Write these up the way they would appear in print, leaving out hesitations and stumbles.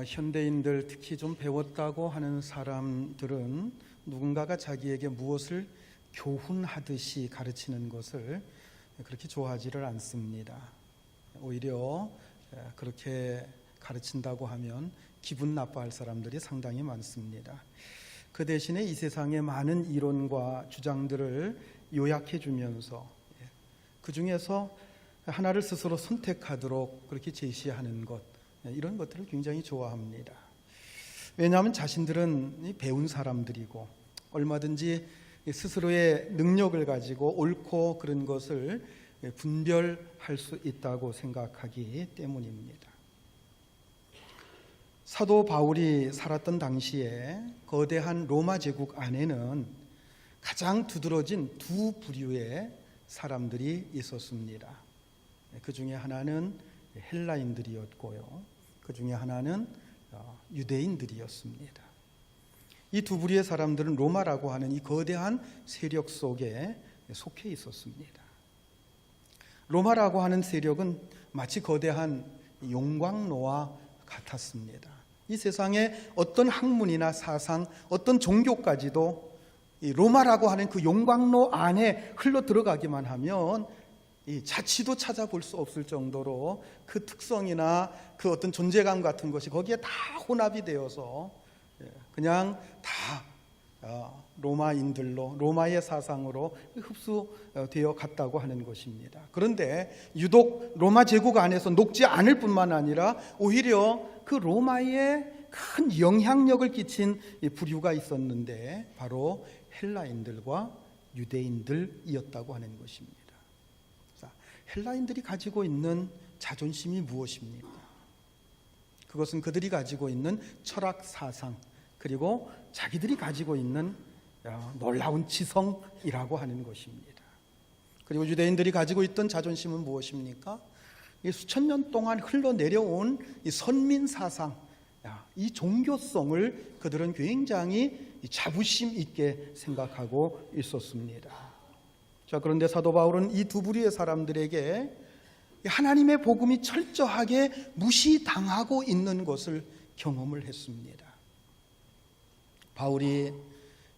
현대인들 특히 좀 배웠다고 하는 사람들은 누군가가 자기에게 무엇을 교훈하듯이 가르치는 것을 그렇게 좋아하지를 않습니다. 오히려 그렇게 가르친다고 하면 기분 나빠할 사람들이 상당히 많습니다. 그 대신에 이 세상의 많은 이론과 주장들을 요약해 주면서 그 중에서 하나를 스스로 선택하도록 그렇게 제시하는 것, 이런 것들을 굉장히 좋아합니다. 왜냐하면 자신들은 배운 사람들이고 얼마든지 스스로의 능력을 가지고 옳고 그른 것을 분별할 수 있다고 생각하기 때문입니다. 사도 바울이 살았던 당시에 거대한 로마 제국 안에는 가장 두드러진 두 부류의 사람들이 있었습니다. 그 중에 하나는 헬라인들이었고요, 그 중에 하나는 유대인들이었습니다. 이 두 부류의 사람들은 로마라고 하는 이 거대한 세력 속에 속해 있었습니다. 로마라고 하는 세력은 마치 거대한 용광로와 같았습니다. 이 세상에 어떤 학문이나 사상, 어떤 종교까지도 이 로마라고 하는 그 용광로 안에 흘러 들어가기만 하면 이 자취도 찾아볼 수 없을 정도로 그 특성이나 그 어떤 존재감 같은 것이 거기에 다 혼합이 되어서 그냥 다 로마인들로, 로마의 사상으로 흡수되어 갔다고 하는 것입니다. 그런데 유독 로마 제국 안에서 녹지 않을 뿐만 아니라 오히려 그 로마에 큰 영향력을 끼친 부류가 있었는데 바로 헬라인들과 유대인들이었다고 하는 것입니다. 자, 헬라인들이 가지고 있는 자존심이 무엇입니까? 그것은 그들이 가지고 있는 철학 사상, 그리고 자기들이 가지고 있는 놀라운 지성이라고 하는 것입니다. 그리고 유대인들이 가지고 있던 자존심은 무엇입니까? 수천 년 동안 흘러내려온 이 선민 사상, 이 종교성을 그들은 굉장히 자부심 있게 생각하고 있었습니다. 자, 그런데 사도 바울은 이 두 부류의 사람들에게 하나님의 복음이 철저하게 무시당하고 있는 것을 경험을 했습니다. 바울이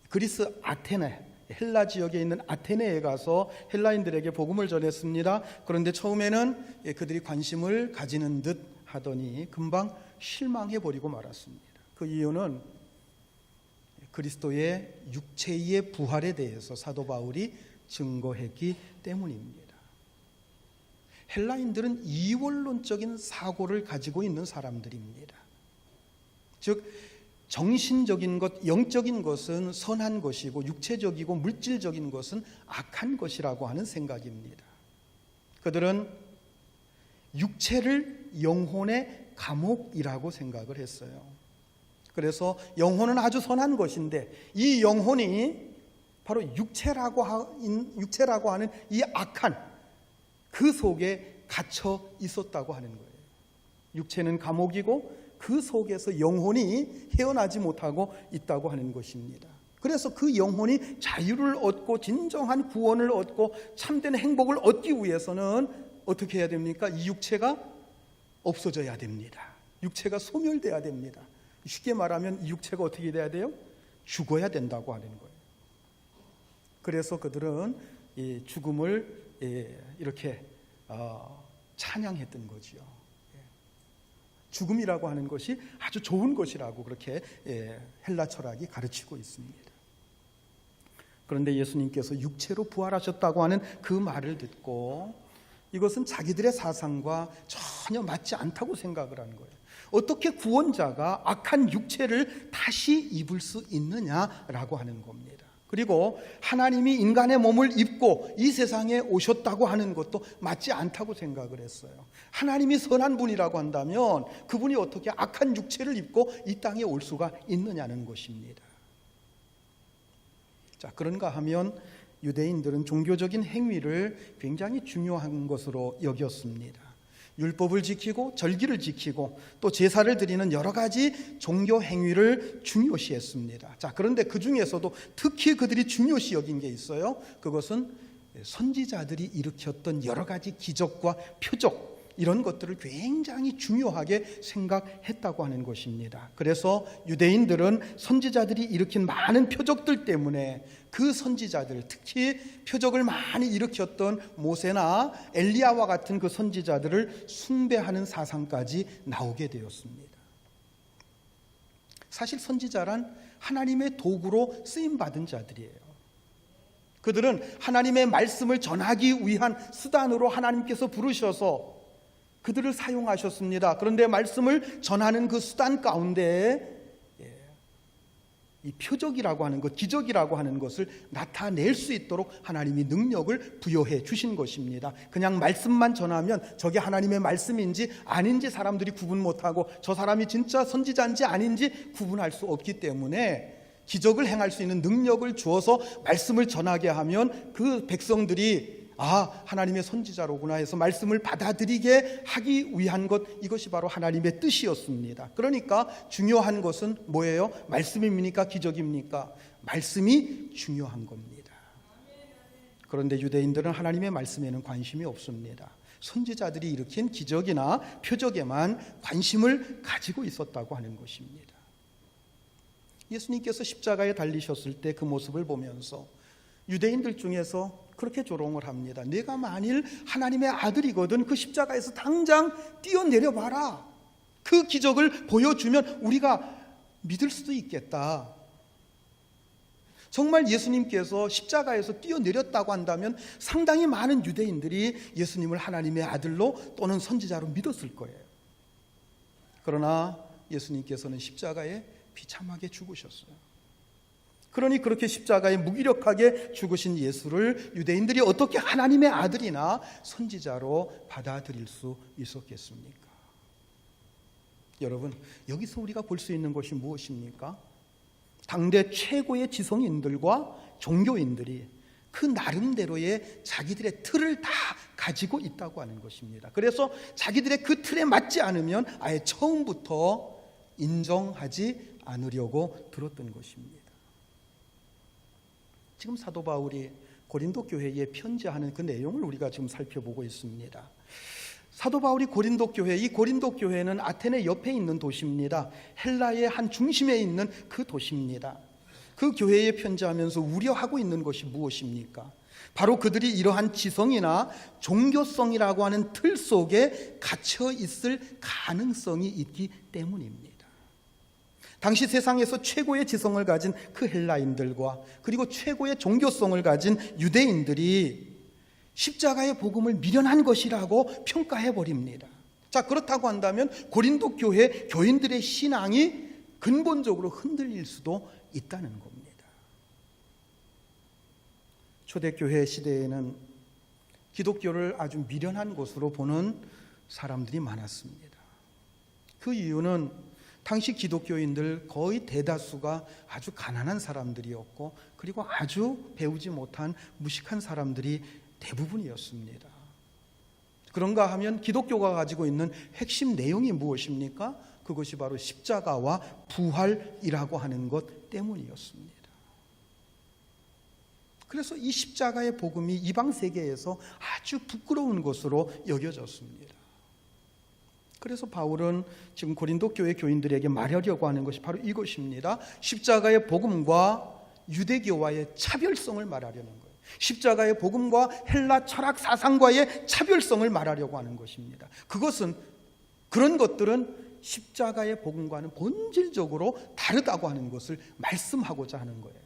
그리스 아테네, 헬라 지역에 있는 아테네에 가서 헬라인들에게 복음을 전했습니다. 그런데 처음에는 그들이 관심을 가지는 듯 하더니 금방 실망해버리고 말았습니다. 그 이유는 그리스도의 육체의 부활에 대해서 사도 바울이 증거했기 때문입니다. 헬라인들은 이원론적인 사고를 가지고 있는 사람들입니다. 즉 정신적인 것, 영적인 것은 선한 것이고 육체적이고 물질적인 것은 악한 것이라고 하는 생각입니다. 그들은 육체를 영혼의 감옥이라고 생각을 했어요. 그래서 영혼은 아주 선한 것인데 이 영혼이 바로 육체라고 하는 이 악한 그 속에 갇혀 있었다고 하는 거예요. 육체는 감옥이고 그 속에서 영혼이 헤어나지 못하고 있다고 하는 것입니다. 그래서 그 영혼이 자유를 얻고 진정한 구원을 얻고 참된 행복을 얻기 위해서는 어떻게 해야 됩니까? 이 육체가 없어져야 됩니다. 육체가 소멸돼야 됩니다. 쉽게 말하면 이 육체가 어떻게 돼야 돼요? 죽어야 된다고 하는 거예요. 그래서 그들은 이 죽음을 이렇게 찬양했던 거지요. 죽음이라고 하는 것이 아주 좋은 것이라고 그렇게 헬라 철학이 가르치고 있습니다. 그런데 예수님께서 육체로 부활하셨다고 하는 그 말을 듣고 이것은 자기들의 사상과 전혀 맞지 않다고 생각을 하는 거예요. 어떻게 구원자가 악한 육체를 다시 입을 수 있느냐라고 하는 겁니다. 그리고 하나님이 인간의 몸을 입고 이 세상에 오셨다고 하는 것도 맞지 않다고 생각을 했어요. 하나님이 선한 분이라고 한다면 그분이 어떻게 악한 육체를 입고 이 땅에 올 수가 있느냐는 것입니다. 자, 그런가 하면 유대인들은 종교적인 행위를 굉장히 중요한 것으로 여겼습니다. 율법을 지키고 절기를 지키고 또 제사를 드리는 여러 가지 종교 행위를 중요시했습니다. 자, 그런데 그 중에서도 특히 그들이 중요시 여긴 게 있어요. 그것은 선지자들이 일으켰던 여러 가지 기적과 표적, 이런 것들을 굉장히 중요하게 생각했다고 하는 것입니다. 그래서 유대인들은 선지자들이 일으킨 많은 표적들 때문에 그 선지자들, 특히 표적을 많이 일으켰던 모세나 엘리야와 같은 그 선지자들을 숭배하는 사상까지 나오게 되었습니다. 사실 선지자란 하나님의 도구로 쓰임받은 자들이에요. 그들은 하나님의 말씀을 전하기 위한 수단으로 하나님께서 부르셔서 그들을 사용하셨습니다. 그런데 말씀을 전하는 그 수단 가운데 이 표적이라고 하는 것, 기적이라고 하는 것을 나타낼 수 있도록 하나님이 능력을 부여해 주신 것입니다. 그냥 말씀만 전하면 저게 하나님의 말씀인지 아닌지 사람들이 구분 못하고 저 사람이 진짜 선지자인지 아닌지 구분할 수 없기 때문에 기적을 행할 수 있는 능력을 주어서 말씀을 전하게 하면 그 백성들이 하나님의 선지자로구나 해서 말씀을 받아들이게 하기 위한 것, 이것이 바로 하나님의 뜻이었습니다. 그러니까 중요한 것은 뭐예요? 말씀입니까? 기적입니까? 말씀이 중요한 겁니다. 그런데 유대인들은 하나님의 말씀에는 관심이 없습니다. 선지자들이 일으킨 기적이나 표적에만 관심을 가지고 있었다고 하는 것입니다. 예수님께서 십자가에 달리셨을 때 그 모습을 보면서 유대인들 중에서 그렇게 조롱을 합니다. 내가 만일 하나님의 아들이거든 그 십자가에서 당장 뛰어내려 봐라. 그 기적을 보여주면 우리가 믿을 수도 있겠다. 정말 예수님께서 십자가에서 뛰어내렸다고 한다면 상당히 많은 유대인들이 예수님을 하나님의 아들로 또는 선지자로 믿었을 거예요. 그러나 예수님께서는 십자가에 비참하게 죽으셨어요. 그러니 그렇게 십자가에 무기력하게 죽으신 예수를 유대인들이 어떻게 하나님의 아들이나 선지자로 받아들일 수 있었겠습니까? 여러분, 여기서 우리가 볼 수 있는 것이 무엇입니까? 당대 최고의 지성인들과 종교인들이 그 나름대로의 자기들의 틀을 다 가지고 있다고 하는 것입니다. 그래서 자기들의 그 틀에 맞지 않으면 아예 처음부터 인정하지 않으려고 들었던 것입니다. 지금 사도 바울이 고린도 교회에 편지하는 그 내용을 우리가 지금 살펴보고 있습니다. 사도 바울이 고린도 교회, 이 고린도 교회는 아테네 옆에 있는 도시입니다. 헬라의 한 중심에 있는 그 도시입니다. 그 교회에 편지하면서 우려하고 있는 것이 무엇입니까? 바로 그들이 이러한 지성이나 종교성이라고 하는 틀 속에 갇혀 있을 가능성이 있기 때문입니다. 당시 세상에서 최고의 지성을 가진 그 헬라인들과 그리고 최고의 종교성을 가진 유대인들이 십자가의 복음을 미련한 것이라고 평가해 버립니다. 자, 그렇다고 한다면 고린도 교회 교인들의 신앙이 근본적으로 흔들릴 수도 있다는 겁니다. 초대교회 시대에는 기독교를 아주 미련한 것으로 보는 사람들이 많았습니다. 그 이유는 당시 기독교인들 거의 대다수가 아주 가난한 사람들이었고 그리고 아주 배우지 못한 무식한 사람들이 대부분이었습니다. 그런가 하면 기독교가 가지고 있는 핵심 내용이 무엇입니까? 그것이 바로 십자가와 부활이라고 하는 것 때문이었습니다. 그래서 이 십자가의 복음이 이방 세계에서 아주 부끄러운 것으로 여겨졌습니다. 그래서 바울은 지금 고린도 교회 교인들에게 말하려고 하는 것이 바로 이것입니다. 십자가의 복음과 유대교와의 차별성을 말하려는 거예요. 십자가의 복음과 헬라 철학 사상과의 차별성을 말하려고 하는 것입니다. 그런 것들은 십자가의 복음과는 본질적으로 다르다고 하는 것을 말씀하고자 하는 거예요.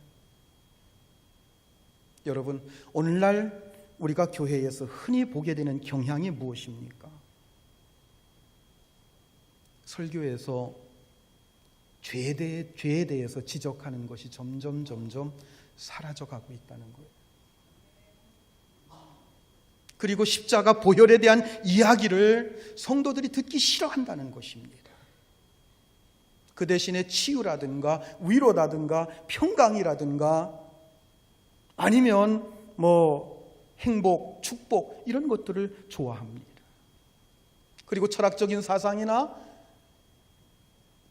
여러분, 오늘날 우리가 교회에서 흔히 보게 되는 경향이 무엇입니까? 설교에서 죄에 대해서 지적하는 것이 점점 사라져가고 있다는 거예요. 그리고 십자가 보혈에 대한 이야기를 성도들이 듣기 싫어한다는 것입니다. 그 대신에 치유라든가 위로라든가 평강이라든가 아니면 행복, 축복 이런 것들을 좋아합니다. 그리고 철학적인 사상이나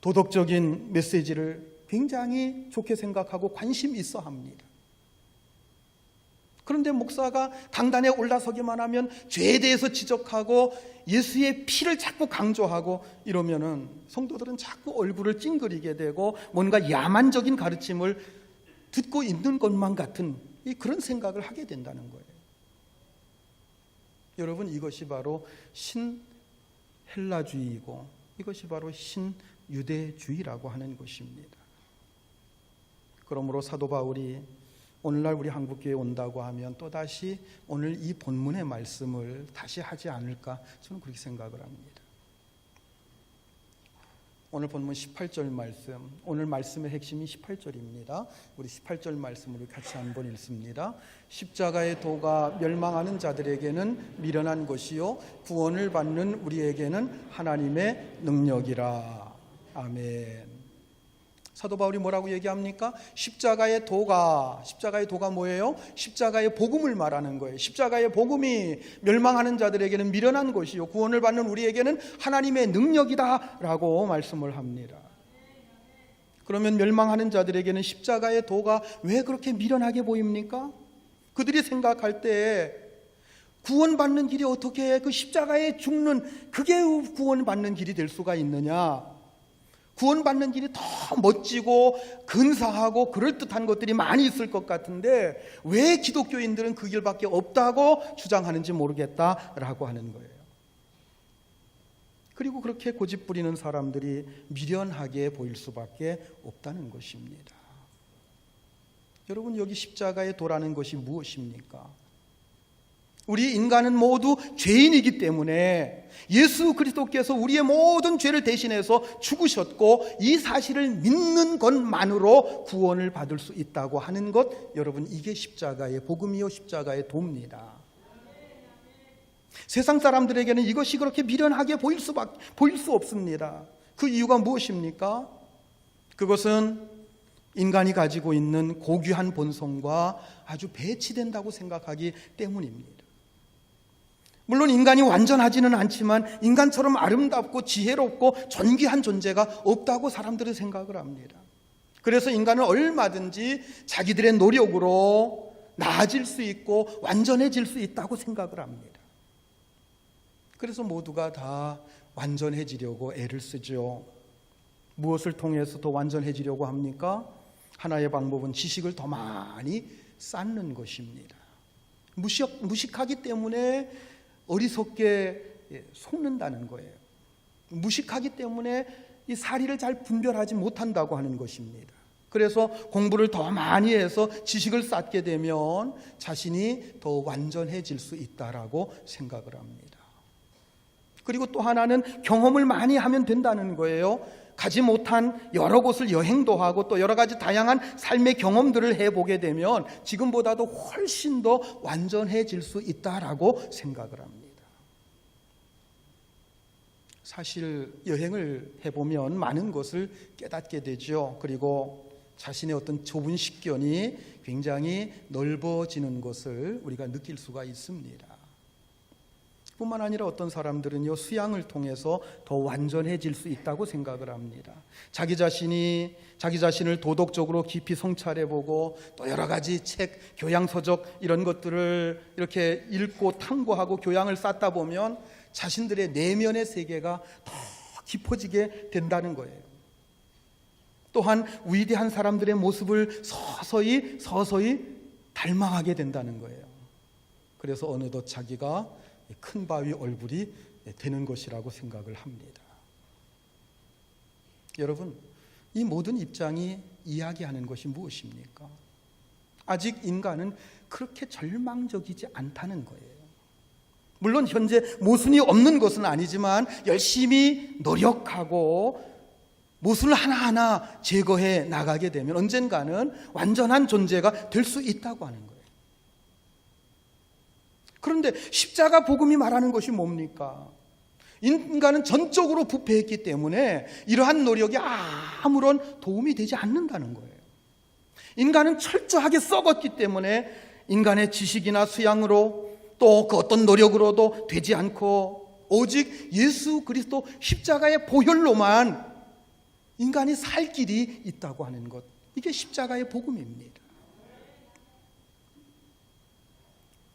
도덕적인 메시지를 굉장히 좋게 생각하고 관심 있어 합니다. 그런데 목사가 강단에 올라서기만 하면 죄에 대해서 지적하고 예수의 피를 자꾸 강조하고 이러면은 성도들은 자꾸 얼굴을 찡그리게 되고 뭔가 야만적인 가르침을 듣고 있는 것만 같은 그런 생각을 하게 된다는 거예요. 여러분, 이것이 바로 신헬라주의이고 이것이 바로 신유대주의라고 하는 것입니다. 그러므로 사도 바울이 오늘날 우리 한국교회에 온다고 하면 또다시 오늘 이 본문의 말씀을 다시 하지 않을까, 저는 그렇게 생각을 합니다. 오늘 본문 18절 말씀, 오늘 말씀의 핵심이 18절입니다. 우리 18절 말씀으로 같이 한번 읽습니다. 십자가의 도가 멸망하는 자들에게는 미련한 것이요 구원을 받는 우리에게는 하나님의 능력이라. 아멘. 사도 바울이 뭐라고 얘기합니까? 십자가의 도가 뭐예요? 십자가의 복음을 말하는 거예요. 십자가의 복음이 멸망하는 자들에게는 미련한 것이요 구원을 받는 우리에게는 하나님의 능력이다 라고 말씀을 합니다. 그러면 멸망하는 자들에게는 십자가의 도가 왜 그렇게 미련하게 보입니까? 그들이 생각할 때 구원받는 길이 어떻게 그 십자가에 죽는 그게 구원받는 길이 될 수가 있느냐? 구원받는 길이 더 멋지고 근사하고 그럴듯한 것들이 많이 있을 것 같은데 왜 기독교인들은 그 길밖에 없다고 주장하는지 모르겠다라고 하는 거예요. 그리고 그렇게 고집 부리는 사람들이 미련하게 보일 수밖에 없다는 것입니다. 여러분, 여기 십자가의 도라는 것이 무엇입니까? 우리 인간은 모두 죄인이기 때문에 예수 그리스도께서 우리의 모든 죄를 대신해서 죽으셨고 이 사실을 믿는 것만으로 구원을 받을 수 있다고 하는 것, 여러분, 이게 십자가의 복음이요 십자가의 도입니다. 세상 사람들에게는 이것이 그렇게 미련하게 보일 수 없습니다. 그 이유가 무엇입니까? 그것은 인간이 가지고 있는 고귀한 본성과 아주 배치된다고 생각하기 때문입니다. 물론 인간이 완전하지는 않지만 인간처럼 아름답고 지혜롭고 존귀한 존재가 없다고 사람들은 생각을 합니다. 그래서 인간은 얼마든지 자기들의 노력으로 나아질 수 있고 완전해질 수 있다고 생각을 합니다. 그래서 모두가 다 완전해지려고 애를 쓰죠. 무엇을 통해서 더 완전해지려고 합니까? 하나의 방법은 지식을 더 많이 쌓는 것입니다. 무식하기 때문에 어리석게 속는다는 거예요. 무식하기 때문에 이 사리를 잘 분별하지 못한다고 하는 것입니다. 그래서 공부를 더 많이 해서 지식을 쌓게 되면 자신이 더 완전해질 수 있다라고 생각을 합니다. 그리고 또 하나는 경험을 많이 하면 된다는 거예요. 가지 못한 여러 곳을 여행도 하고 또 여러 가지 다양한 삶의 경험들을 해보게 되면 지금보다도 훨씬 더 완전해질 수 있다라고 생각을 합니다. 사실 여행을 해보면 많은 것을 깨닫게 되죠. 그리고 자신의 어떤 좁은 식견이 굉장히 넓어지는 것을 우리가 느낄 수가 있습니다. 뿐만 아니라 어떤 사람들은요, 수양을 통해서 더 완전해질 수 있다고 생각을 합니다. 자기 자신을 도덕적으로 깊이 성찰해보고 또 여러 가지 책, 교양서적 이런 것들을 이렇게 읽고 탐구하고 교양을 쌓다 보면 자신들의 내면의 세계가 더 깊어지게 된다는 거예요. 또한 위대한 사람들의 모습을 서서히 닮아가게 된다는 거예요. 그래서 어느덧 자기가 큰 바위 얼굴이 되는 것이라고 생각을 합니다. 여러분, 이 모든 입장이 이야기하는 것이 무엇입니까? 아직 인간은 그렇게 절망적이지 않다는 거예요. 물론 현재 모순이 없는 것은 아니지만 열심히 노력하고 모순을 하나하나 제거해 나가게 되면 언젠가는 완전한 존재가 될 수 있다고 하는 거예요. 그런데 십자가 복음이 말하는 것이 뭡니까? 인간은 전적으로 부패했기 때문에 이러한 노력이 아무런 도움이 되지 않는다는 거예요. 인간은 철저하게 썩었기 때문에 인간의 지식이나 수양으로 또 그 어떤 노력으로도 되지 않고 오직 예수 그리스도 십자가의 보혈로만 인간이 살 길이 있다고 하는 것, 이게 십자가의 복음입니다.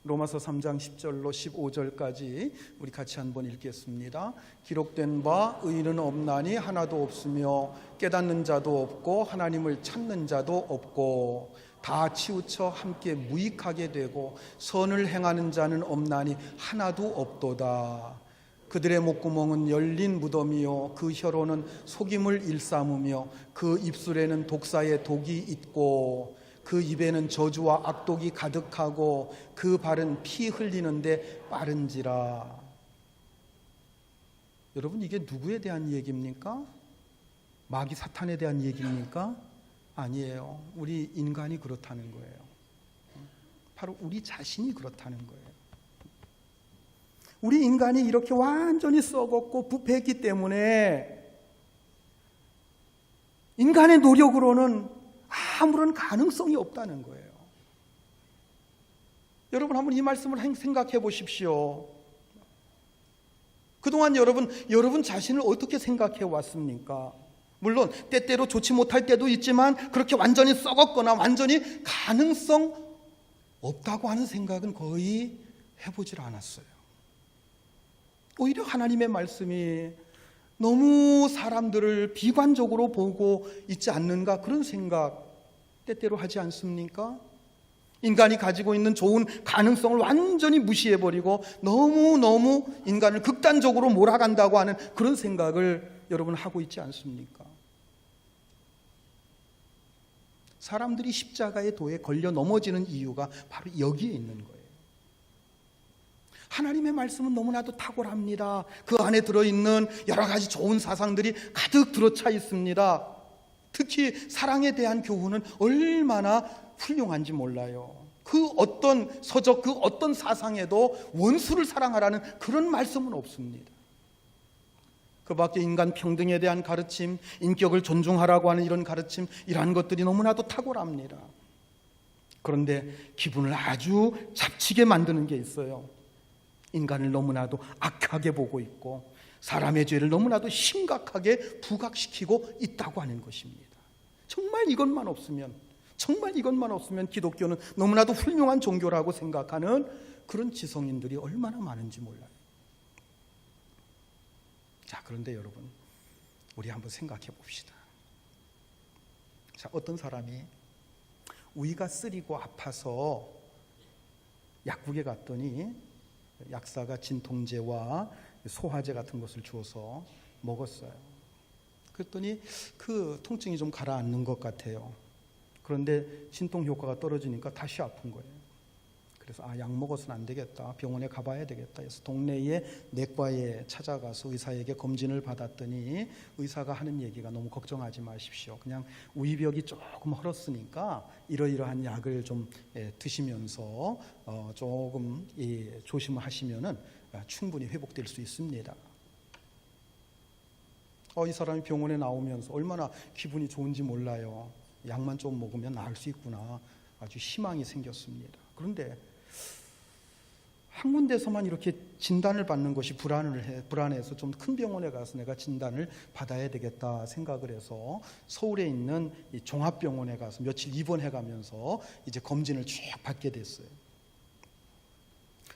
로마서 3장 10절로 15절까지 우리 같이 한번 읽겠습니다. 기록된 바 의인은 없나니 하나도 없으며 깨닫는 자도 없고 하나님을 찾는 자도 없고 다 치우쳐 함께 무익하게 되고 선을 행하는 자는 없나니 하나도 없도다. 그들의 목구멍은 열린 무덤이요 그 혀로는 속임을 일삼으며 그 입술에는 독사의 독이 있고 그 입에는 저주와 악독이 가득하고 그 발은 피 흘리는데 빠른지라. 여러분, 이게 누구에 대한 얘기입니까? 마귀 사탄에 대한 얘기입니까? 아니에요. 우리 인간이 그렇다는 거예요. 바로 우리 자신이 그렇다는 거예요. 우리 인간이 이렇게 완전히 썩었고 부패했기 때문에 인간의 노력으로는 아무런 가능성이 없다는 거예요. 여러분, 한번 이 말씀을 생각해 보십시오. 그동안 여러분 자신을 어떻게 생각해 왔습니까? 물론 때때로 좋지 못할 때도 있지만 그렇게 완전히 썩었거나 완전히 가능성 없다고 하는 생각은 거의 해보질 않았어요. 오히려 하나님의 말씀이 너무 사람들을 비관적으로 보고 있지 않는가, 그런 생각 때때로 하지 않습니까? 인간이 가지고 있는 좋은 가능성을 완전히 무시해버리고 너무너무 인간을 극단적으로 몰아간다고 하는 그런 생각을 여러분 하고 있지 않습니까? 사람들이 십자가의 도에 걸려 넘어지는 이유가 바로 여기에 있는 거예요. 하나님의 말씀은 너무나도 탁월합니다. 그 안에 들어있는 여러 가지 좋은 사상들이 가득 들어차 있습니다. 특히 사랑에 대한 교훈은 얼마나 훌륭한지 몰라요. 그 어떤 서적, 그 어떤 사상에도 원수를 사랑하라는 그런 말씀은 없습니다. 그 밖에 인간 평등에 대한 가르침, 인격을 존중하라고 하는 이런 가르침, 이러한 것들이 너무나도 탁월합니다. 그런데 기분을 아주 잡치게 만드는 게 있어요. 인간을 너무나도 악하게 보고 있고 사람의 죄를 너무나도 심각하게 부각시키고 있다고 하는 것입니다. 정말 이것만 없으면 기독교는 너무나도 훌륭한 종교라고 생각하는 그런 지성인들이 얼마나 많은지 몰라요. 자, 그런데 여러분, 우리 한번 생각해 봅시다. 자, 어떤 사람이 위가 쓰리고 아파서 약국에 갔더니 약사가 진통제와 소화제 같은 것을 주어서 먹었어요. 그랬더니 그 통증이 좀 가라앉는 것 같아요. 그런데 진통 효과가 떨어지니까 다시 아픈 거예요. 그래서 약 먹어서는 안 되겠다, 병원에 가봐야 되겠다 해서 동네의 내과에 찾아가서 의사에게 검진을 받았더니 의사가 하는 얘기가 너무 걱정하지 마십시오. 그냥 위벽이 조금 헐었으니까 이러이러한 약을 좀 드시면서 조금 조심하시면은 충분히 회복될 수 있습니다. 이 사람이 병원에 나오면서 얼마나 기분이 좋은지 몰라요. 약만 좀 먹으면 나을 수 있구나, 아주 희망이 생겼습니다. 그런데 한 군데서만 이렇게 진단을 받는 것이 불안해서 좀 큰 병원에 가서 내가 진단을 받아야 되겠다 생각을 해서 서울에 있는 이 종합병원에 가서 며칠 입원해 가면서 이제 검진을 쭉 받게 됐어요.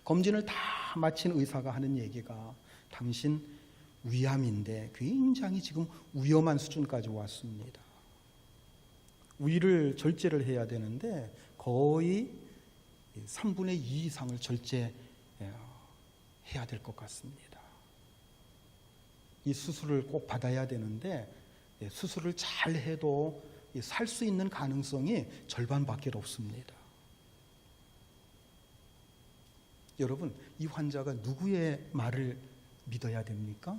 검진을 다 마친 의사가 하는 얘기가 당신 위암인데 굉장히 지금 위험한 수준까지 왔습니다. 위를 절제를 해야 되는데 거의 3분의 2 이상을 절제해야 될 것 같습니다. 이 수술을 꼭 받아야 되는데 수술을 잘 해도 살 수 있는 가능성이 절반밖에 없습니다. 여러분, 이 환자가 누구의 말을 믿어야 됩니까?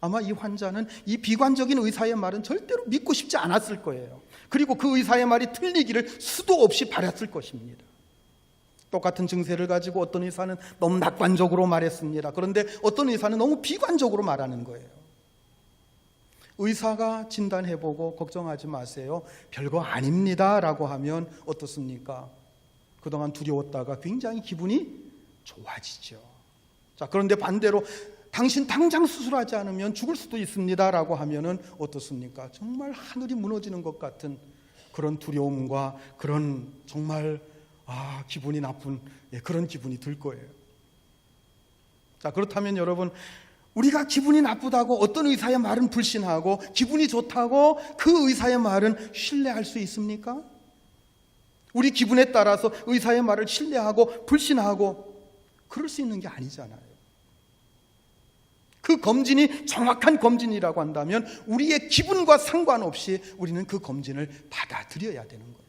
아마 이 환자는 이 비관적인 의사의 말은 절대로 믿고 싶지 않았을 거예요. 그리고 그 의사의 말이 틀리기를 수도 없이 바랐을 것입니다. 똑같은 증세를 가지고 어떤 의사는 너무 낙관적으로 말했습니다. 그런데 어떤 의사는 너무 비관적으로 말하는 거예요. 의사가 진단해보고 걱정하지 마세요, 별거 아닙니다 라고 하면 어떻습니까? 그동안 두려웠다가 굉장히 기분이 좋아지죠. 자, 그런데 반대로 당신 당장 수술하지 않으면 죽을 수도 있습니다 라고 하면은 어떻습니까? 정말 하늘이 무너지는 것 같은 그런 두려움과 그런 정말 기분이 나쁜 그런 기분이 들 거예요. 자, 그렇다면 여러분, 우리가 기분이 나쁘다고 어떤 의사의 말은 불신하고 기분이 좋다고 그 의사의 말은 신뢰할 수 있습니까? 우리 기분에 따라서 의사의 말을 신뢰하고 불신하고 그럴 수 있는 게 아니잖아요. 그 검진이 정확한 검진이라고 한다면 우리의 기분과 상관없이 우리는 그 검진을 받아들여야 되는 거예요.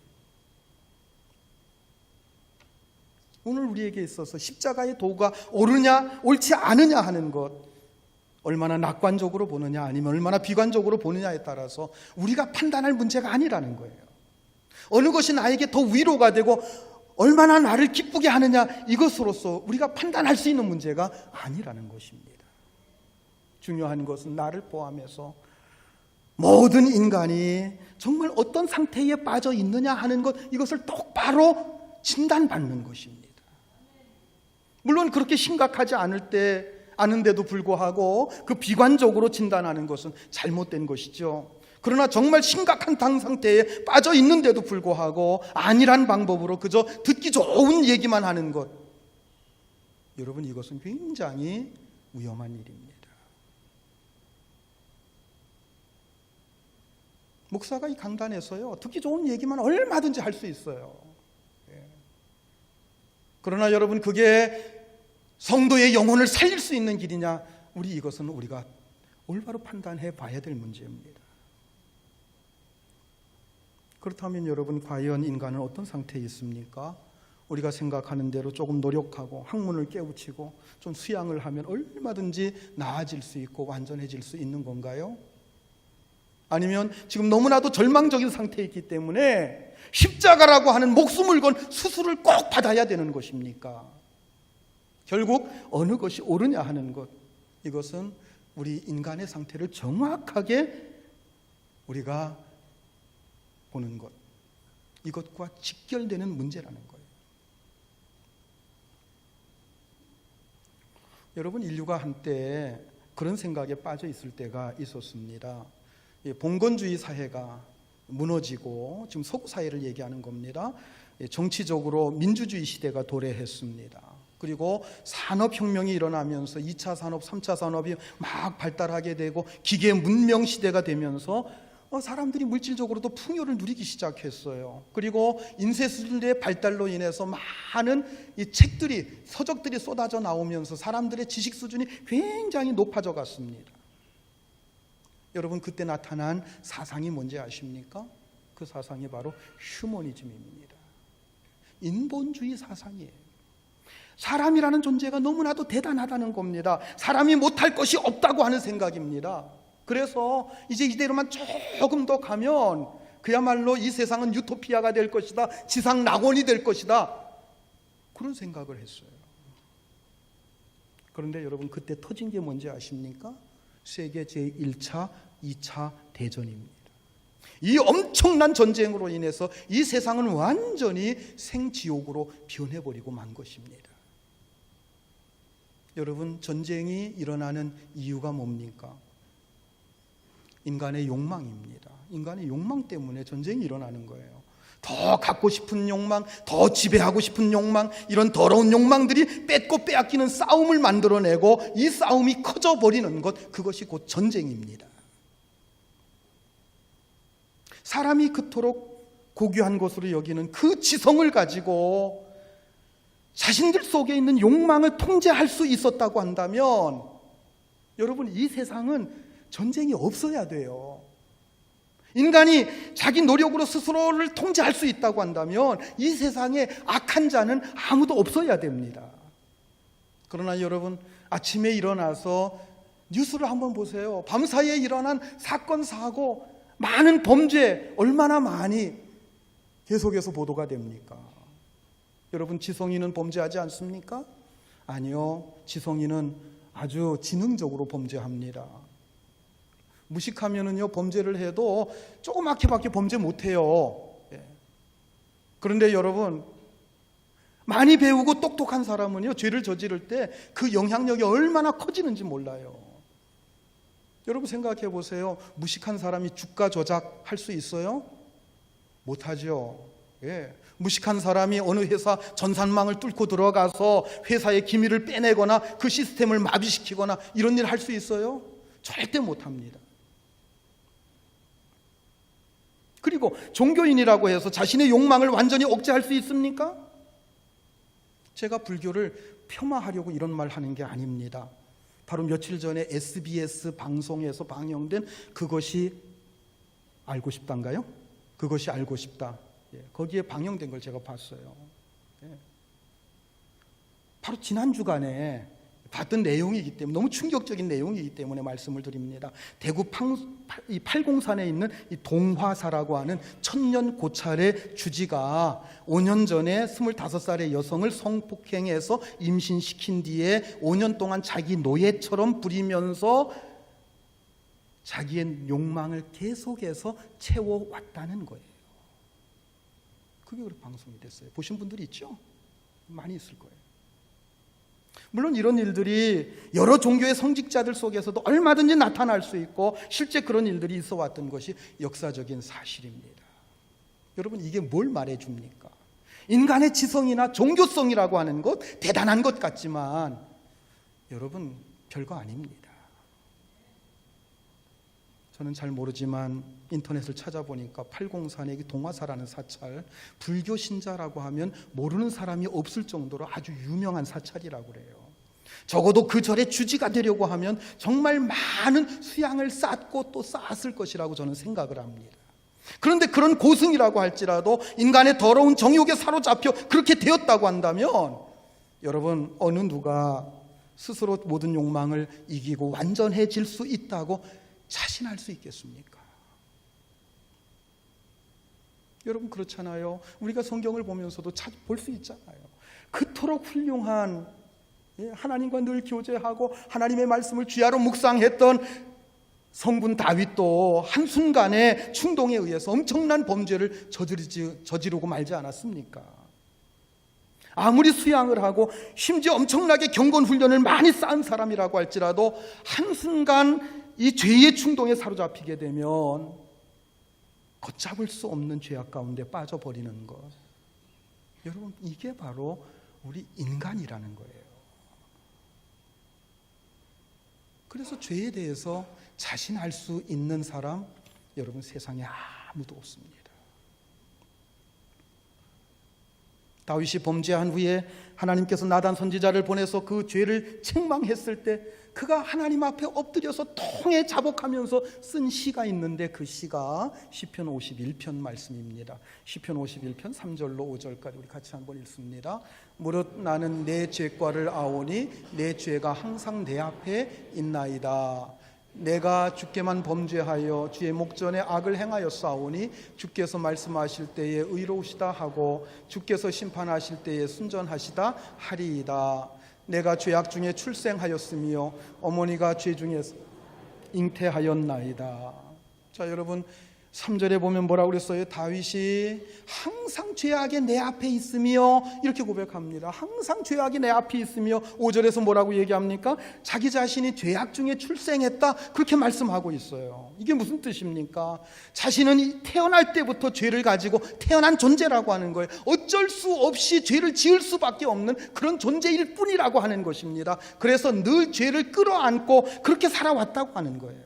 오늘 우리에게 있어서 십자가의 도가 옳으냐 옳지 않으냐 하는 것, 얼마나 낙관적으로 보느냐 아니면 얼마나 비관적으로 보느냐에 따라서 우리가 판단할 문제가 아니라는 거예요. 어느 것이 나에게 더 위로가 되고 얼마나 나를 기쁘게 하느냐, 이것으로서 우리가 판단할 수 있는 문제가 아니라는 것입니다. 중요한 것은 나를 포함해서 모든 인간이 정말 어떤 상태에 빠져 있느냐 하는 것, 이것을 똑바로 진단받는 것입니다. 물론 그렇게 심각하지 않은데도 불구하고 그 비관적으로 진단하는 것은 잘못된 것이죠. 그러나 정말 심각한 당 상태에 빠져 있는데도 불구하고 아니란 방법으로 그저 듣기 좋은 얘기만 하는 것, 여러분, 이것은 굉장히 위험한 일입니다. 목사가 이 강단에서요, 듣기 좋은 얘기만 얼마든지 할 수 있어요. 그러나 여러분, 그게 성도의 영혼을 살릴 수 있는 길이냐? 이것은 우리가 올바로 판단해 봐야 될 문제입니다. 그렇다면 여러분, 과연 인간은 어떤 상태에 있습니까? 우리가 생각하는 대로 조금 노력하고 학문을 깨우치고 좀 수양을 하면 얼마든지 나아질 수 있고 완전해질 수 있는 건가요? 아니면 지금 너무나도 절망적인 상태에 있기 때문에 십자가라고 하는 목숨을 건 수술을 꼭 받아야 되는 것입니까? 결국 어느 것이 옳으냐 하는 것, 이것은 우리 인간의 상태를 정확하게 우리가 보는 것, 이것과 직결되는 문제라는 거예요. 여러분, 인류가 한때 그런 생각에 빠져 있을 때가 있었습니다. 봉건주의 사회가 무너지고 지금 서구 사회를 얘기하는 겁니다. 정치적으로 민주주의 시대가 도래했습니다. 그리고 산업혁명이 일어나면서 2차 산업, 3차 산업이 막 발달하게 되고 기계 문명 시대가 되면서 사람들이 물질적으로도 풍요를 누리기 시작했어요. 그리고 인쇄술의 발달로 인해서 많은 이 책들이, 서적들이 쏟아져 나오면서 사람들의 지식 수준이 굉장히 높아져 갔습니다. 여러분, 그때 나타난 사상이 뭔지 아십니까? 그 사상이 바로 휴머니즘입니다. 인본주의 사상이에요. 사람이라는 존재가 너무나도 대단하다는 겁니다. 사람이 못할 것이 없다고 하는 생각입니다. 그래서 이제 이대로만 조금 더 가면 그야말로 이 세상은 유토피아가 될 것이다, 지상 낙원이 될 것이다, 그런 생각을 했어요. 그런데 여러분, 그때 터진 게 뭔지 아십니까? 세계 제1차, 2차 대전입니다. 이 엄청난 전쟁으로 인해서 이 세상은 완전히 생지옥으로 변해버리고 만 것입니다. 여러분, 전쟁이 일어나는 이유가 뭡니까? 인간의 욕망입니다. 인간의 욕망 때문에 전쟁이 일어나는 거예요. 더 갖고 싶은 욕망, 더 지배하고 싶은 욕망, 이런 더러운 욕망들이 뺏고 빼앗기는 싸움을 만들어내고 이 싸움이 커져버리는 것, 그것이 곧 전쟁입니다. 사람이 그토록 고귀한 것으로 여기는 그 지성을 가지고 자신들 속에 있는 욕망을 통제할 수 있었다고 한다면, 여러분, 이 세상은 전쟁이 없어야 돼요. 인간이 자기 노력으로 스스로를 통제할 수 있다고 한다면 이 세상에 악한 자는 아무도 없어야 됩니다. 그러나 여러분, 아침에 일어나서 뉴스를 한번 보세요. 밤사이에 일어난 사건, 사고, 많은 범죄 얼마나 많이 계속해서 보도가 됩니까? 여러분, 지성인은 범죄하지 않습니까? 아니요, 지성인은 아주 지능적으로 범죄합니다. 무식하면은요, 범죄를 해도 조그맣게밖에 범죄 못해요. 그런데 여러분, 많이 배우고 똑똑한 사람은요, 죄를 저지를 때 그 영향력이 얼마나 커지는지 몰라요. 여러분, 생각해 보세요. 무식한 사람이 주가 조작할 수 있어요? 못하죠. 무식한 사람이 어느 회사 전산망을 뚫고 들어가서 회사의 기밀을 빼내거나 그 시스템을 마비시키거나 이런 일 할 수 있어요? 절대 못합니다. 그리고 종교인이라고 해서 자신의 욕망을 완전히 억제할 수 있습니까? 제가 불교를 폄하하려고 이런 말 하는 게 아닙니다. 바로 며칠 전에 SBS 방송에서 방영된 그것이 알고 싶다인가요? 그것이 알고 싶다. 거기에 방영된 걸 제가 봤어요. 바로 지난 주간에 봤던 내용이기 때문에 너무 충격적인 내용이기 때문에 말씀을 드립니다. 대구 8공산에 있는 이 동화사라고 하는 천년 고찰의 주지가 5년 전에 25살의 여성을 성폭행해서 임신시킨 뒤에 5년 동안 자기 노예처럼 부리면서 자기의 욕망을 계속해서 채워왔다는 거예요. 그게 그렇게 방송이 됐어요. 보신 분들이 있죠? 많이 있을 거예요. 물론 이런 일들이 여러 종교의 성직자들 속에서도 얼마든지 나타날 수 있고 실제 그런 일들이 있어 왔던 것이 역사적인 사실입니다. 여러분, 이게 뭘 말해줍니까? 인간의 지성이나 종교성이라고 하는 것 대단한 것 같지만 여러분, 별거 아닙니다. 저는 잘 모르지만 인터넷을 찾아보니까 803의 동화사라는 사찰, 불교 신자라고 하면 모르는 사람이 없을 정도로 아주 유명한 사찰이라고 그래요. 적어도 그 절의 주지가 되려고 하면 정말 많은 수양을 쌓고 또 쌓았을 것이라고 저는 생각을 합니다. 그런데 그런 고승이라고 할지라도 인간의 더러운 정욕에 사로잡혀 그렇게 되었다고 한다면 여러분, 어느 누가 스스로 모든 욕망을 이기고 완전해질 수 있다고 자신할 수 있겠습니까? 여러분, 그렇잖아요. 우리가 성경을 보면서도 볼 수 있잖아요. 그토록 훌륭한 하나님과 늘 교제하고 하나님의 말씀을 쥐하로 묵상했던 성분 다윗도 한순간에 충동에 의해서 엄청난 범죄를 저지르고 말지 않았습니까? 아무리 수양을 하고 심지어 엄청나게 경건 훈련을 많이 쌓은 사람이라고 할지라도 한순간 이 죄의 충동에 사로잡히게 되면 걷잡을 수 없는 죄악 가운데 빠져버리는 것. 여러분, 이게 바로 우리 인간이라는 거예요. 그래서 죄에 대해서 자신할 수 있는 사람, 여러분, 세상에 아무도 없습니다. 다윗이 범죄한 후에 하나님께서 나단 선지자를 보내서 그 죄를 책망했을 때 그가 하나님 앞에 엎드려서 통해 자복하면서 쓴 시가 있는데 그 시가 시편 51편 말씀입니다. 시편 51편 3절로 5절까지 우리 같이 한번 읽습니다. 무릇 나는 내 죄과를 아오니 내 죄가 항상 내 앞에 있나이다. 내가 주께만 범죄하여 주의 목전에 악을 행하였사오니 주께서 말씀하실 때에 의로우시다 하고 주께서 심판하실 때에 순전하시다 하리이다. 내가 죄악 중에 출생하였으며 어머니가 죄 중에서 잉태하였나이다. 자, 여러분, 3절에 보면 뭐라고 그랬어요? 다윗이 항상 죄악이 내 앞에 있으며 이렇게 고백합니다. 항상 죄악이 내 앞에 있으며 5절에서 뭐라고 얘기합니까? 자기 자신이 죄악 중에 출생했다, 그렇게 말씀하고 있어요. 이게 무슨 뜻입니까? 자신은 태어날 때부터 죄를 가지고 태어난 존재라고 하는 거예요. 어쩔 수 없이 죄를 지을 수밖에 없는 그런 존재일 뿐이라고 하는 것입니다. 그래서 늘 죄를 끌어안고 그렇게 살아왔다고 하는 거예요.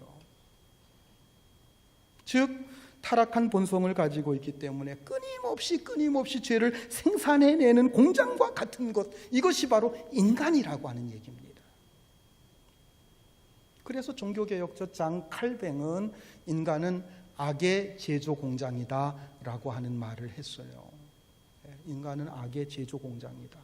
즉 타락한 본성을 가지고 있기 때문에 끊임없이 죄를 생산해내는 공장과 같은 것, 이것이 바로 인간이라고 하는 얘기입니다. 그래서 종교개혁자 장 칼뱅은 인간은 악의 제조 공장이다 라고 하는 말을 했어요. 인간은 악의 제조 공장이다.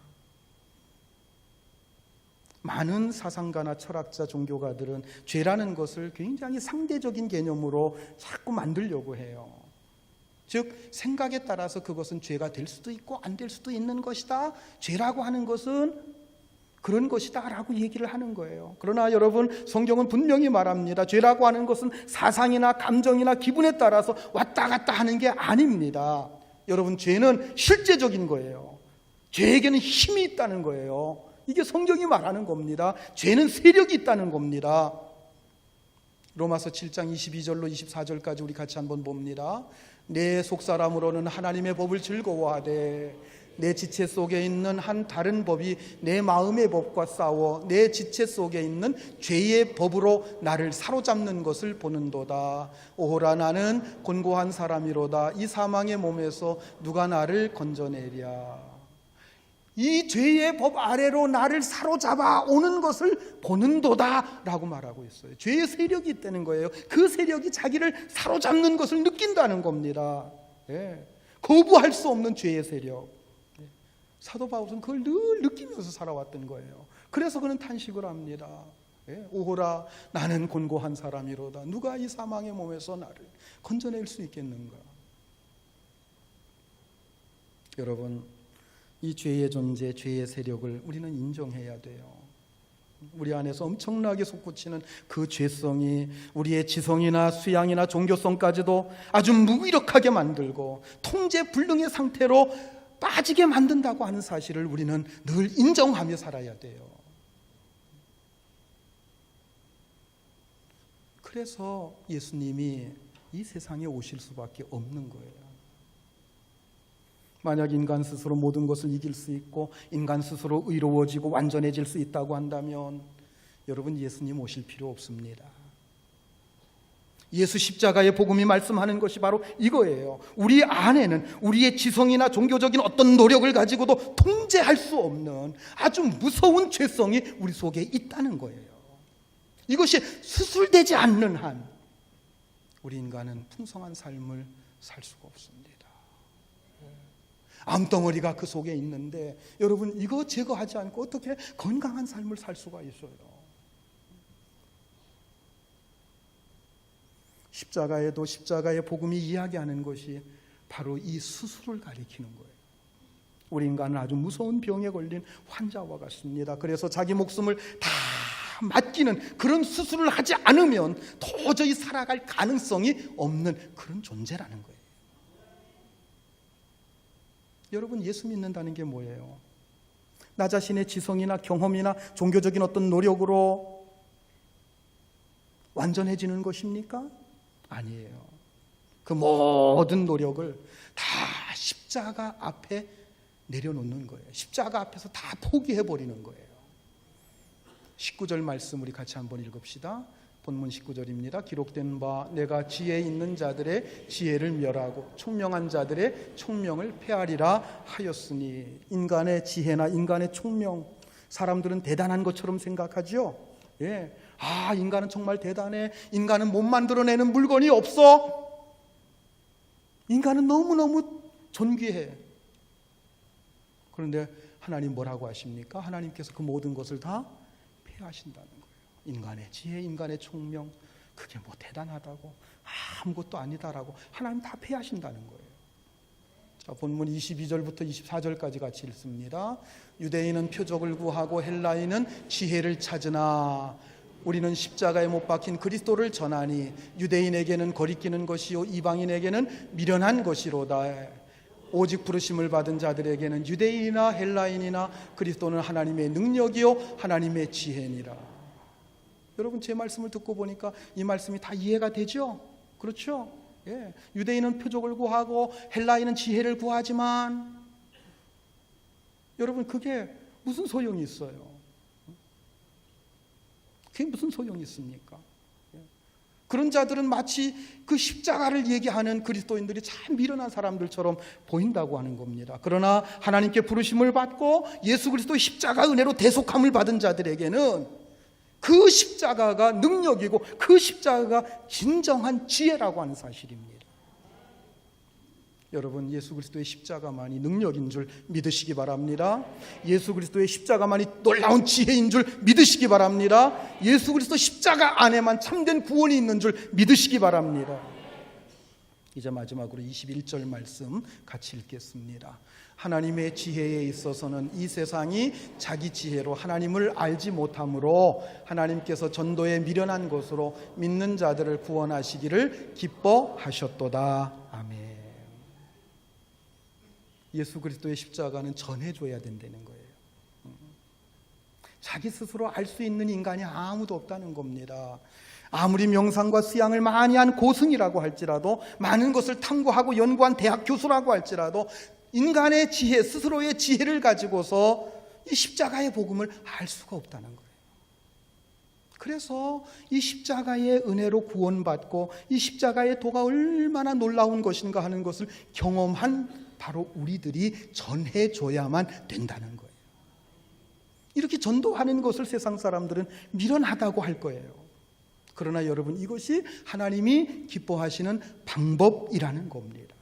많은 사상가나 철학자, 종교가들은 죄라는 것을 굉장히 상대적인 개념으로 자꾸 만들려고 해요. 즉 생각에 따라서 그것은 죄가 될 수도 있고 안 될 수도 있는 것이다. 죄라고 하는 것은 그런 것이다 라고 얘기를 하는 거예요. 그러나 여러분, 성경은 분명히 말합니다. 죄라고 하는 것은 사상이나 감정이나 기분에 따라서 왔다 갔다 하는 게 아닙니다. 여러분, 죄는 실제적인 거예요. 죄에게는 힘이 있다는 거예요. 이게 성경이 말하는 겁니다. 죄는 세력이 있다는 겁니다. 로마서 7장 22절로 24절까지 우리 같이 한번 봅니다. 내 속사람으로는 하나님의 법을 즐거워하되 내 지체 속에 있는 한 다른 법이 내 마음의 법과 싸워 내 지체 속에 있는 죄의 법으로 나를 사로잡는 것을 보는도다. 오호라, 나는 곤고한 사람이로다. 이 사망의 몸에서 누가 나를 건져내랴. 이 죄의 법 아래로 나를 사로잡아 오는 것을 보는도다 라고 말하고 있어요. 죄의 세력이 있다는 거예요. 그 세력이 자기를 사로잡는 것을 느낀다는 겁니다. 거부할 수 없는 죄의 세력. 사도 바울은 그걸 늘 느끼면서 살아왔던 거예요. 그래서 그는 탄식을 합니다. 오호라, 나는 곤고한 사람이로다. 누가 이 사망의 몸에서 나를 건져낼 수 있겠는가. 여러분, 이 죄의 존재, 죄의 세력을 우리는 인정해야 돼요. 우리 안에서 엄청나게 솟구치는 그 죄성이 우리의 지성이나 수양이나 종교성까지도 아주 무기력하게 만들고 통제불능의 상태로 빠지게 만든다고 하는 사실을 우리는 늘 인정하며 살아야 돼요. 그래서 예수님이 이 세상에 오실 수밖에 없는 거예요. 만약 인간 스스로 모든 것을 이길 수 있고 인간 스스로 의로워지고 완전해질 수 있다고 한다면 여러분, 예수님 오실 필요 없습니다. 예수 십자가의 복음이 말씀하는 것이 바로 이거예요. 우리 안에는 우리의 지성이나 종교적인 어떤 노력을 가지고도 통제할 수 없는 아주 무서운 죄성이 우리 속에 있다는 거예요. 이것이 수술되지 않는 한 우리 인간은 풍성한 삶을 살 수가 없습니다. 암덩어리가 그 속에 있는데 여러분, 이거 제거하지 않고 어떻게 건강한 삶을 살 수가 있어요? 십자가에도 십자가의 복음이 이야기하는 것이 바로 이 수술을 가리키는 거예요. 우리 인간은 아주 무서운 병에 걸린 환자와 같습니다. 그래서 자기 목숨을 다 맡기는 그런 수술을 하지 않으면 도저히 살아갈 가능성이 없는 그런 존재라는 거예요. 여러분, 예수 믿는다는 게 뭐예요? 나 자신의 지성이나 경험이나 종교적인 어떤 노력으로 완전해지는 것입니까? 아니에요. 그 모든 노력을 다 십자가 앞에 내려놓는 거예요. 십자가 앞에서 다 포기해버리는 거예요. 19절 말씀 우리 같이 한번 읽읍시다. 본문 19절입니다. 기록된 바 내가 지혜 있는 자들의 지혜를 멸하고 총명한 자들의 총명을 폐하리라 하였으니, 인간의 지혜나 인간의 총명, 사람들은 대단한 것처럼 생각하죠. 인간은 정말 대단해. 인간은 못 만들어내는 물건이 없어. 인간은 너무너무 존귀해. 그런데 하나님 뭐라고 하십니까? 하나님께서 그 모든 것을 다 폐하신다는 거예요. 인간의 지혜, 인간의 총명, 그게 뭐 대단하다고, 아무것도 아니다라고 하나님 다 폐하신다는 거예요. 자, 본문 22절부터 24절까지 같이 읽습니다. 유대인은 표적을 구하고 헬라인은 지혜를 찾으나 우리는 십자가에 못 박힌 그리스도를 전하니 유대인에게는 거리끼는 것이요 이방인에게는 미련한 것이로다. 오직 부르심을 받은 자들에게는 유대인이나 헬라인이나 그리스도는 하나님의 능력이요 하나님의 지혜니라. 여러분, 제 말씀을 듣고 보니까 이 말씀이 다 이해가 되죠? 그렇죠? 유대인은 표적을 구하고 헬라인은 지혜를 구하지만 여러분, 그게 무슨 소용이 있어요? 그게 무슨 소용이 있습니까? 그런 자들은 마치 그 십자가를 얘기하는 그리스도인들이 참 미련한 사람들처럼 보인다고 하는 겁니다. 그러나 하나님께 부르심을 받고 예수 그리스도의 십자가 은혜로 대속함을 받은 자들에게는 그 십자가가 능력이고 그 십자가가 진정한 지혜라고 하는 사실입니다. 여러분, 예수 그리스도의 십자가만이 능력인 줄 믿으시기 바랍니다. 예수 그리스도의 십자가만이 놀라운 지혜인 줄 믿으시기 바랍니다. 예수 그리스도 십자가 안에만 참된 구원이 있는 줄 믿으시기 바랍니다. 이제 마지막으로 21절 말씀 같이 읽겠습니다. 하나님의 지혜에 있어서는 이 세상이 자기 지혜로 하나님을 알지 못하므로 하나님께서 전도에 미련한 것으로 믿는 자들을 구원하시기를 기뻐하셨도다. 아멘. 예수 그리스도의 십자가는 전해줘야 된다는 거예요. 자기 스스로 알 수 있는 인간이 아무도 없다는 겁니다. 아무리 명상과 수양을 많이 한 고승이라고 할지라도, 많은 것을 탐구하고 연구한 대학 교수라고 할지라도 인간의 지혜, 스스로의 지혜를 가지고서 이 십자가의 복음을 알 수가 없다는 거예요. 그래서 이 십자가의 은혜로 구원받고 이 십자가의 도가 얼마나 놀라운 것인가 하는 것을 경험한 바로 우리들이 전해줘야만 된다는 거예요. 이렇게 전도하는 것을 세상 사람들은 미련하다고 할 거예요. 그러나 여러분, 이것이 하나님이 기뻐하시는 방법이라는 겁니다.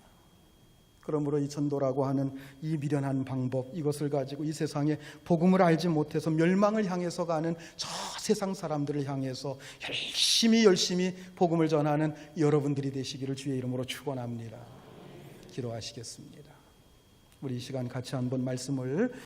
그러므로 이 전도라고 하는 이 미련한 방법, 이것을 가지고 이 세상에 복음을 알지 못해서 멸망을 향해서 가는 저 세상 사람들을 향해서 열심히 복음을 전하는 여러분들이 되시기를 주의 이름으로 축원합니다. 기도하시겠습니다. 우리 이 시간 같이 한번 말씀을